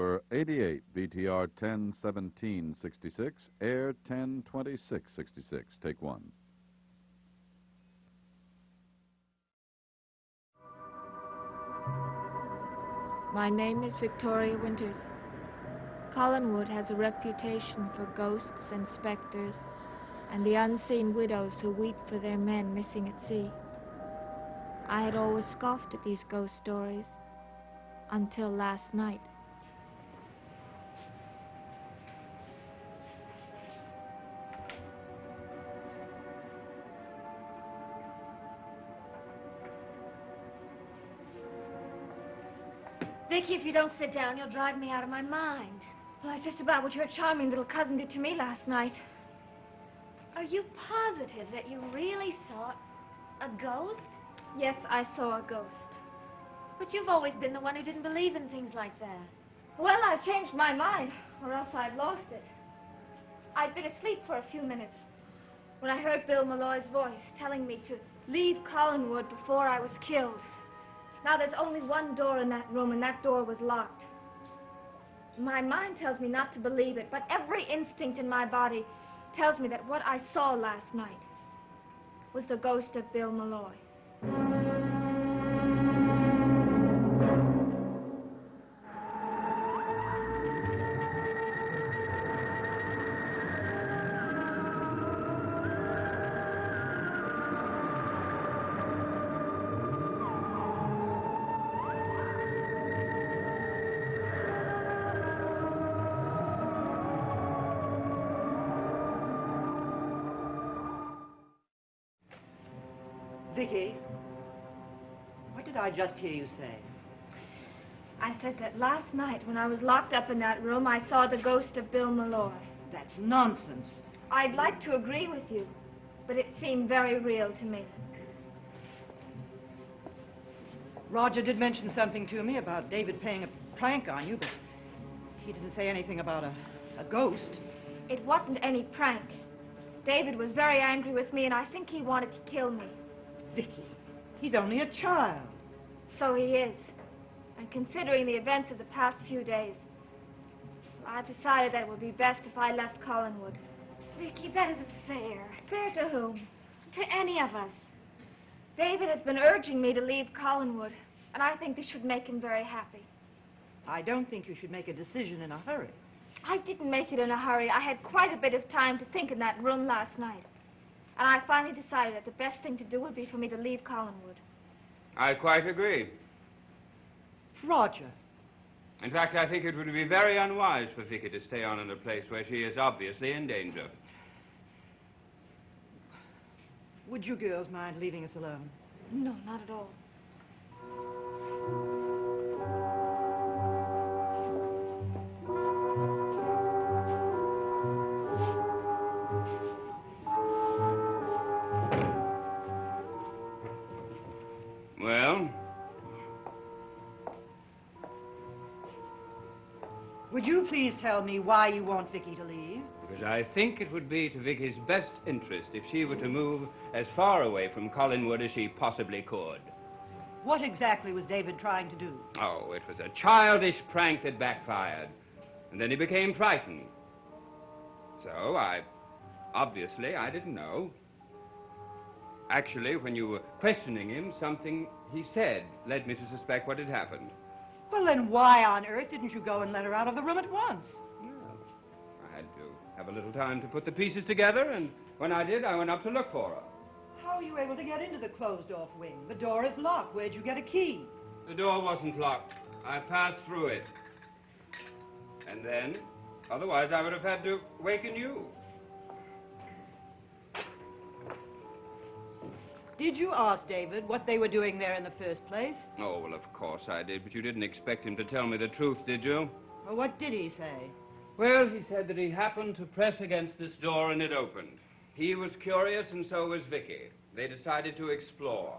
number 88, BTR 101766, air 102666. Take one. My name is Victoria Winters. Collinwood has a reputation for ghosts and specters and the unseen widows who weep for their men missing at sea. I had always scoffed at these ghost stories until last night. Vicky, if you don't sit down, you'll drive me out of my mind. Well, that's just about what your charming little cousin did to me last night. Are you positive that you really saw a ghost? Yes, I saw a ghost. But you've always been the one who didn't believe in things like that. Well, I changed my mind, or else I'd lost it. I'd been asleep for a few minutes when I heard Bill Malloy's voice telling me to leave Collinwood before I was killed. Now, there's only one door in that room, and that door was locked. My mind tells me not to believe it, but every instinct in my body tells me that what I saw last night was the ghost of Bill Malloy. Vicky, what did I just hear you say? I said that last night when I was locked up in that room, I saw the ghost of Bill Malloy. That's nonsense. I'd like to agree with you, but it seemed very real to me. Roger did mention something to me about David playing a prank on you, but he didn't say anything about a ghost. It wasn't any prank. David was very angry with me, and I think he wanted to kill me. Vicky, he's only a child. So he is. And considering the events of the past few days, I decided that it would be best if I left Collinwood. Vicky, that isn't fair. Fair to whom? To any of us. David has been urging me to leave Collinwood, and I think this should make him very happy. I don't think you should make a decision in a hurry. I didn't make it in a hurry. I had quite a bit of time to think in that room last night. And I finally decided that the best thing to do would be for me to leave Collinwood. I quite agree. Roger. In fact, I think it would be very unwise for Vicky to stay on in a place where she is obviously in danger. Would you girls mind leaving us alone? No, not at all. Well? Would you please tell me why you want Vicky to leave? Because I think it would be to Vicky's best interest if she were to move as far away from Collinwood as she possibly could. What exactly was David trying to do? Oh, it was a childish prank that backfired. And then he became frightened. So obviously, I didn't know. Actually, when you were questioning him, something he said led me to suspect what had happened. Well, then why on earth didn't you go and let her out of the room at once? Well, I had to have a little time to put the pieces together, and when I did, I went up to look for her. How are you able to get into the closed-off wing? The door is locked. Where'd you get a key? The door wasn't locked. I passed through it. And then, otherwise I would have had to waken you. Did you ask David what they were doing there in the first place? Oh, well, of course I did, but you didn't expect him to tell me the truth, did you? Well, what did he say? Well, he said that he happened to press against this door and it opened. He was curious and so was Vicky. They decided to explore.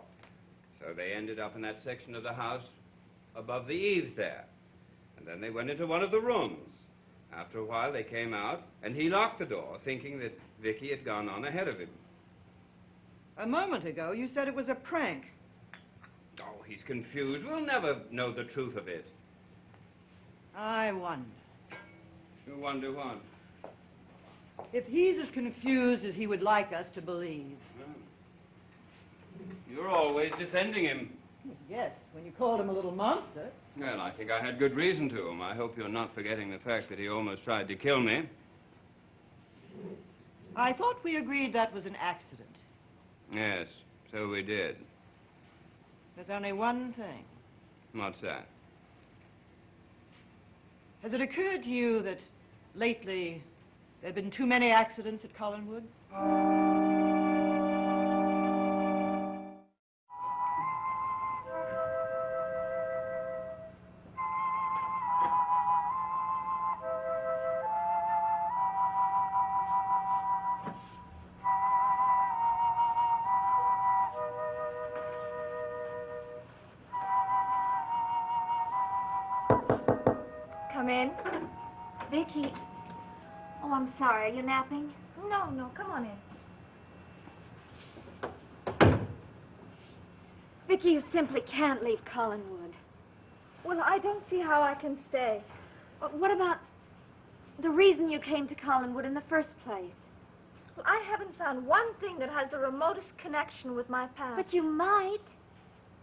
So they ended up in that section of the house above the eaves there. And then they went into one of the rooms. After a while, they came out, and he locked the door, thinking that Vicky had gone on ahead of him. A moment ago, you said it was a prank. Oh, he's confused. We'll never know the truth of it. I wonder. You wonder what? If he's as confused as he would like us to believe. Well, you're always defending him. Yes, when you called him a little monster. Well, I think I had good reason to. I hope you're not forgetting the fact that he almost tried to kill me. I thought we agreed that was an accident. Yes, so we did. There's only one thing. What's that? Has it occurred to you that lately there have been too many accidents at Collinwood? Come in. Vicky. Oh, I'm sorry. Are you napping? No, come on in. Vicky, you simply can't leave Collinwood. Well, I don't see how I can stay. What about the reason you came to Collinwood in the first place? Well, I haven't found one thing that has the remotest connection with my past. But you might.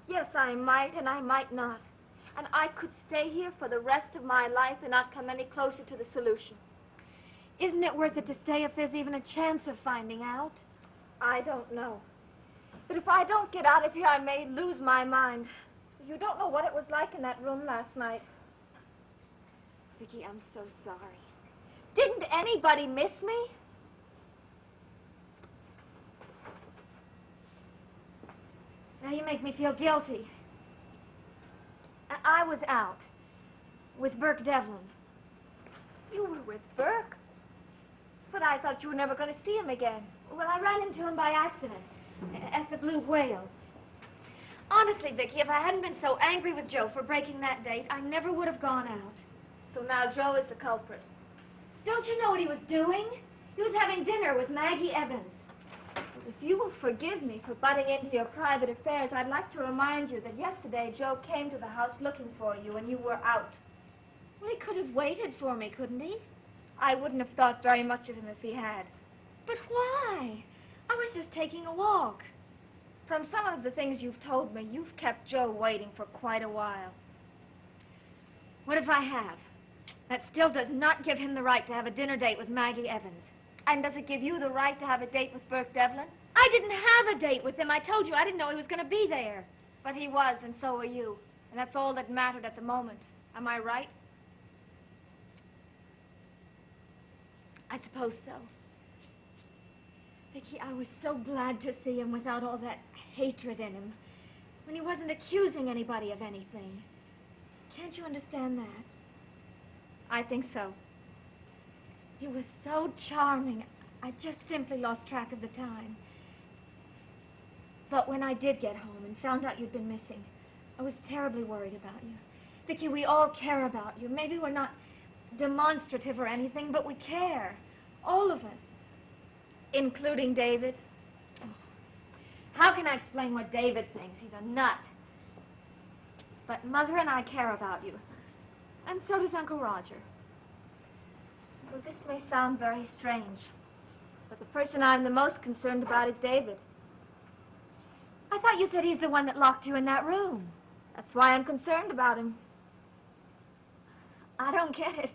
Yes, I might and I might not. And I could stay here for the rest of my life and not come any closer to the solution. Isn't it worth it to stay if there's even a chance of finding out? I don't know. But if I don't get out of here, I may lose my mind. You don't know what it was like in that room last night. Vicky, I'm so sorry. Didn't anybody miss me? Now you make me feel guilty. I was out with Burke Devlin. You were with Burke? But I thought you were never going to see him again. Well, I ran into him by accident at the Blue Whale. Honestly, Vicky, if I hadn't been so angry with Joe for breaking that date, I never would have gone out. So now Joe is the culprit. Don't you know what he was doing? He was having dinner with Maggie Evans. If you will forgive me for butting into your private affairs, I'd like to remind you that yesterday Joe came to the house looking for you and you were out. Well, he could have waited for me, couldn't he? I wouldn't have thought very much of him if he had. But why? I was just taking a walk. From some of the things you've told me, you've kept Joe waiting for quite a while. What if I have? That still does not give him the right to have a dinner date with Maggie Evans. And does it give you the right to have a date with Burke Devlin? I didn't have a date with him. I told you I didn't know he was going to be there. But he was, and so were you. And that's all that mattered at the moment. Am I right? I suppose so. Vicky, I was so glad to see him without all that hatred in him. When he wasn't accusing anybody of anything. Can't you understand that? I think so. He was so charming. I just simply lost track of the time. But when I did get home and found out you'd been missing, I was terribly worried about you. Vicky, we all care about you. Maybe we're not demonstrative or anything, but we care. All of us. Including David? Oh. How can I explain what David thinks? He's a nut. But Mother and I care about you. And so does Uncle Roger. Well, this may sound very strange, but the person I'm the most concerned about is David. I thought you said he's the one that locked you in that room. That's why I'm concerned about him. I don't get it.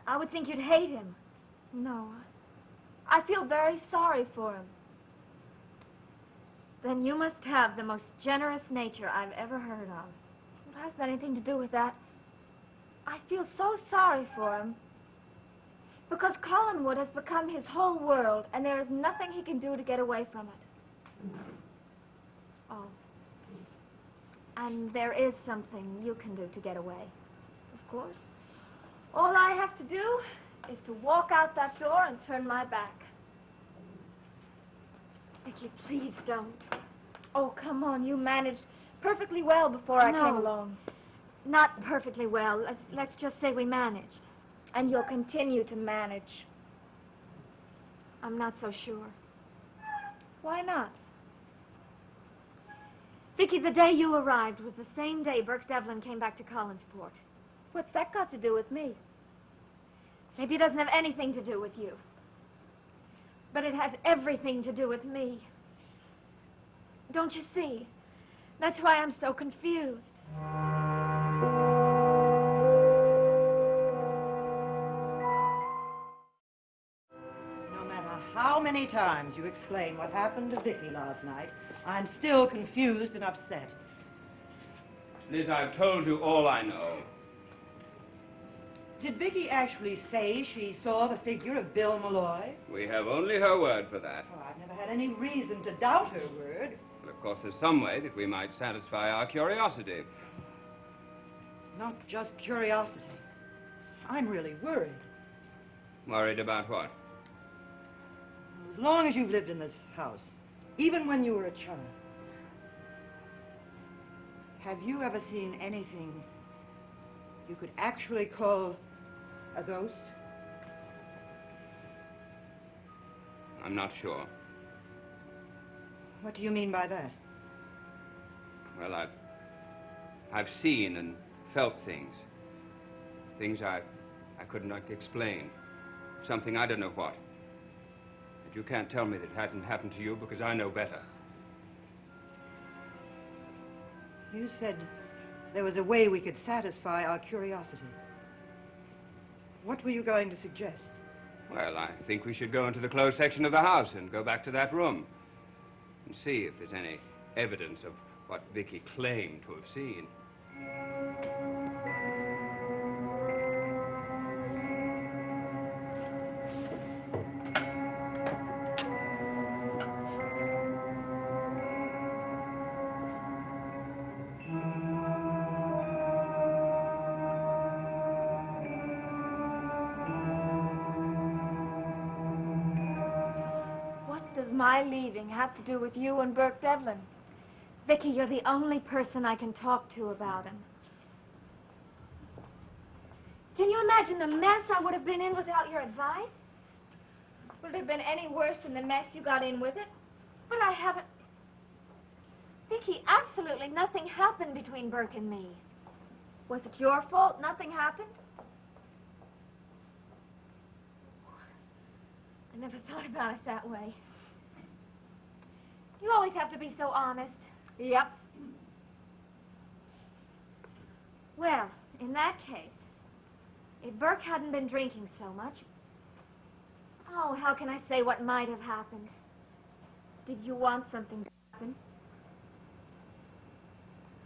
I would think you'd hate him. No. I feel very sorry for him. Then you must have the most generous nature I've ever heard of. It hasn't anything to do with that. I feel so sorry for him. Because Collinwood has become his whole world, and there is nothing he can do to get away from it. Oh. And there is something you can do to get away. Of course. All I have to do is to walk out that door and turn my back. Vicky, please don't. Oh, come on. You managed perfectly well before I came along. Not perfectly well. Let's just say we managed. And you'll continue to manage. I'm not so sure. Why not? Vicky, the day you arrived was the same day Burke Devlin came back to Collinsport. What's that got to do with me? Maybe it doesn't have anything to do with you. But it has everything to do with me. Don't you see? That's why I'm so confused. No matter how many times you explain what happened to Vicky last night, I'm still confused and upset. Liz, I've told you all I know. Did Vicky actually say she saw the figure of Bill Malloy? We have only her word for that. Oh, I've never had any reason to doubt her word. But of course, there's some way that we might satisfy our curiosity. Not just curiosity. I'm really worried. Worried about what? As long as you've lived in this house, even when you were a child, have you ever seen anything you could actually call a ghost? I'm not sure. What do you mean by that? Well, I've seen and felt things. Things I could not explain. Something I don't know what. But you can't tell me that it hasn't happened to you because I know better. You said there was a way we could satisfy our curiosity. What were you going to suggest? Well, I think we should go into the closed section of the house and go back to that room and see if there's any evidence of what Vicky claimed to have seen. My leaving have to do with you and Burke Devlin? Vicky, you're the only person I can talk to about him. Can you imagine the mess I would have been in without your advice? Would it have been any worse than the mess you got in with it? But I haven't... Vicky, absolutely nothing happened between Burke and me. Was it your fault nothing happened? I never thought about it that way. You always have to be so honest. Yep. Well, in that case, if Burke hadn't been drinking so much... Oh, how can I say what might have happened? Did you want something to happen?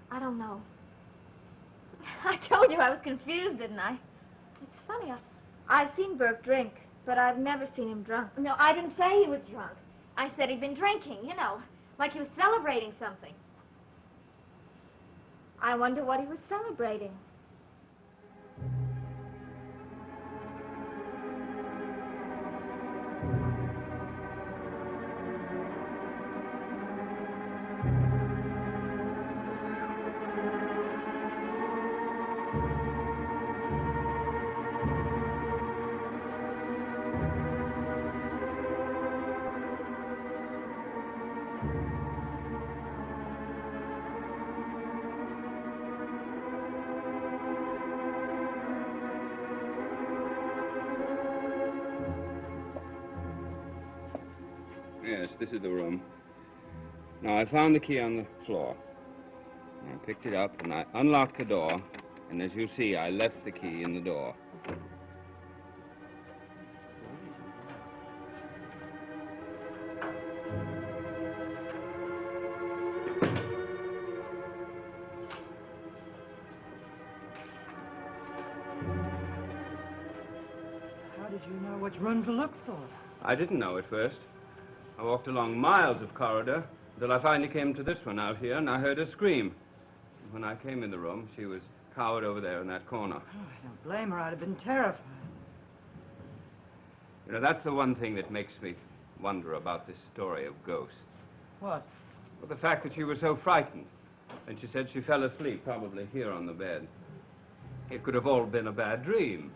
I don't know. I told you I was confused, didn't I? It's funny, I've seen Burke drink, but I've never seen him drunk. No, I didn't say he was drunk. I said he'd been drinking, you know, like he was celebrating something. I wonder what he was celebrating. Yes, this is the room. Now, I found the key on the floor. I picked it up and I unlocked the door, and as you see, I left the key in the door. How did you know which room to look for? I didn't know at first. I walked along miles of corridor until I finally came to this one out here, and I heard her scream. And when I came in the room, she was cowered over there in that corner. Oh, I don't blame her. I'd have been terrified. You know, that's the one thing that makes me wonder about this story of ghosts. What? Well, the fact that she was so frightened. And she said she fell asleep, probably here on the bed. It could have all been a bad dream.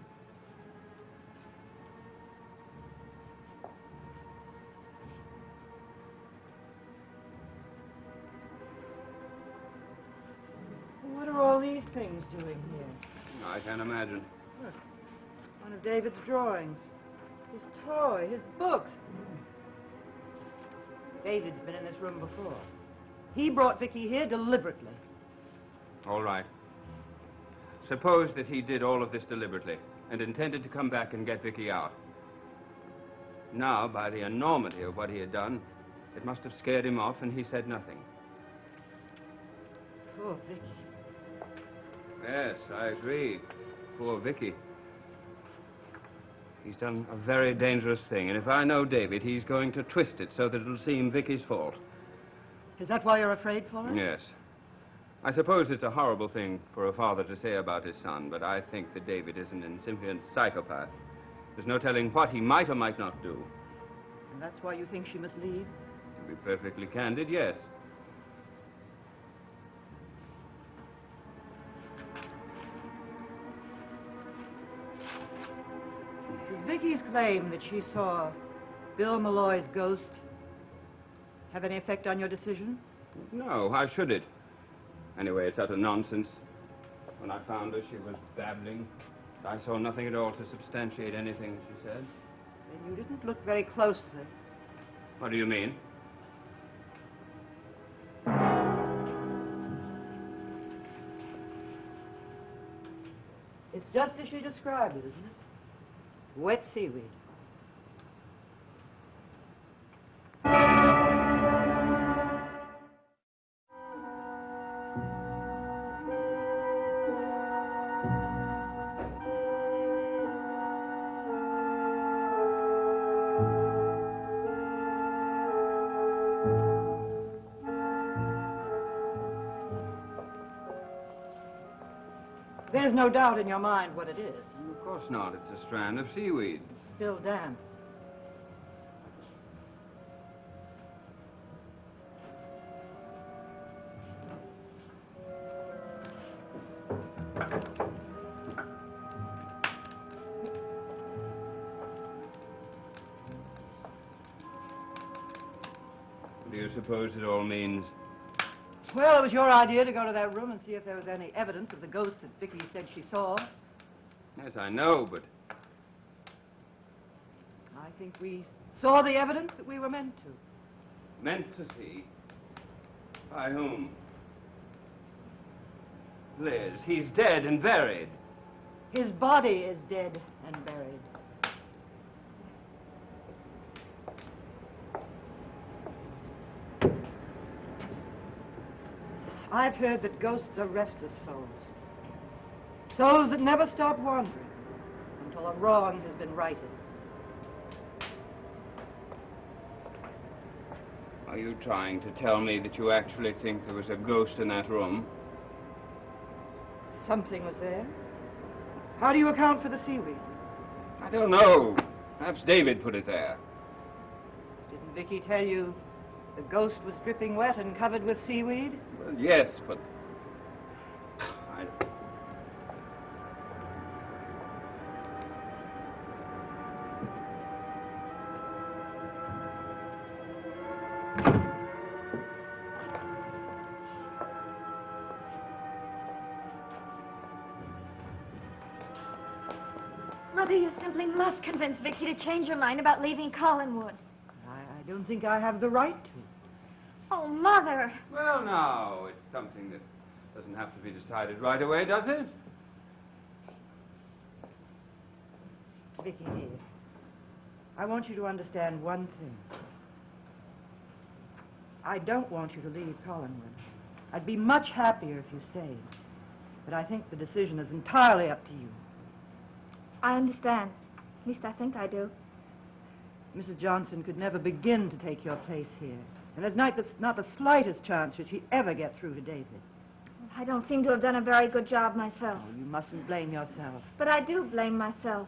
What are all these things doing here? I can't imagine. Look, one of David's drawings. His toy, his books. David's been in this room before. He brought Vicky here deliberately. All right. Suppose that he did all of this deliberately and intended to come back and get Vicky out. Now, by the enormity of what he had done, it must have scared him off, and he said nothing. Poor Vicky. Yes, I agree. Poor Vicky. He's done a very dangerous thing, and if I know David, he's going to twist it so that it'll seem Vicky's fault. Is that why you're afraid for him? Yes. I suppose it's a horrible thing for a father to say about his son, but I think that David is an incipient psychopath. There's no telling what he might or might not do. And that's why you think she must leave? To be perfectly candid, yes. Does Vicky's claim that she saw Bill Malloy's ghost have any effect on your decision? No, how should it? Anyway, it's utter nonsense. When I found her, she was babbling. I saw nothing at all to substantiate anything she said. Then you didn't look very closely. What do you mean? It's just as she described it, isn't it? Wet seaweed. There's no doubt in your mind what it is. Of course not. It's a strand of seaweed. It's still damp. What do you suppose it all means? Well, it was your idea to go to that room and see if there was any evidence of the ghost that Vicky said she saw. Yes, I know, but... I think we saw the evidence that we were meant to. Meant to see? By whom? Liz, he's dead and buried. His body is dead and buried. I've heard that ghosts are restless souls. Souls that never stop wandering until a wrong has been righted. Are you trying to tell me that you actually think there was a ghost in that room? Something was there. How do you account for the seaweed? I don't know. Perhaps David put it there. Didn't Vicky tell you the ghost was dripping wet and covered with seaweed? Well, yes, but... Mother, you simply must convince Vicky to change her mind about leaving Collinwood. I don't think I have the right to. Oh, Mother. Well, now, it's something that doesn't have to be decided right away, does it? Vicky, dear, I want you to understand one thing. I don't want you to leave Collinwood. I'd be much happier if you stayed. But I think the decision is entirely up to you. I understand. At least I think I do. Mrs. Johnson could never begin to take your place here. And there's not the slightest chance that she'd ever get through to David. I don't seem to have done a very good job myself. Oh, you mustn't blame yourself. But I do blame myself.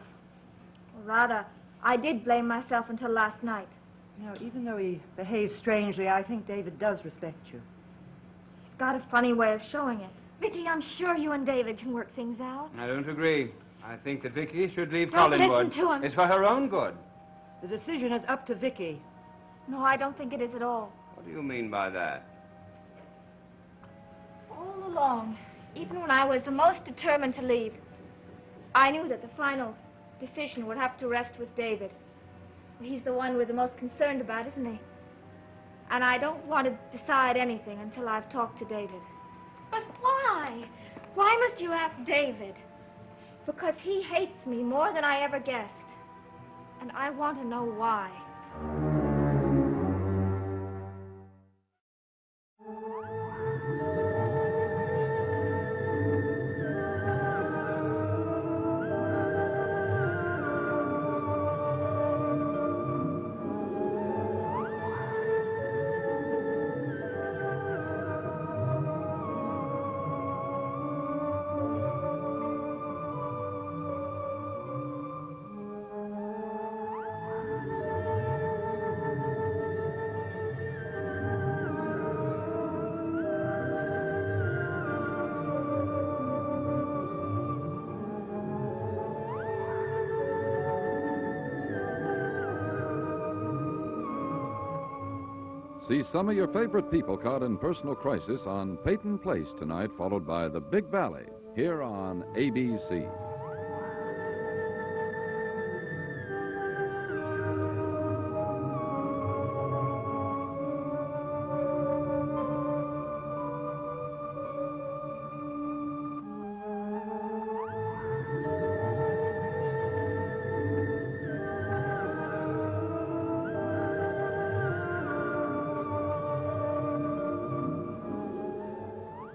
Or rather, I did blame myself until last night. You know, even though he behaves strangely, I think David does respect you. He's got a funny way of showing it. Vicky, I'm sure you and David can work things out. I don't agree. I think that Vicky should leave Don't Collinwood. listen to him. It's for her own good. The decision is up to Vicky. No, I don't think it is at all. What do you mean by that? All along, even when I was the most determined to leave, I knew that the final decision would have to rest with David. He's the one we're the most concerned about, isn't he? And I don't want to decide anything until I've talked to David. But why? Why must you ask David? Because he hates me more than I ever guessed. And I want to know why. See some of your favorite people caught in personal crisis on Peyton Place tonight, followed by The Big Valley, here on ABC.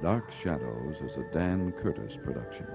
Dark Shadows is a Dan Curtis production.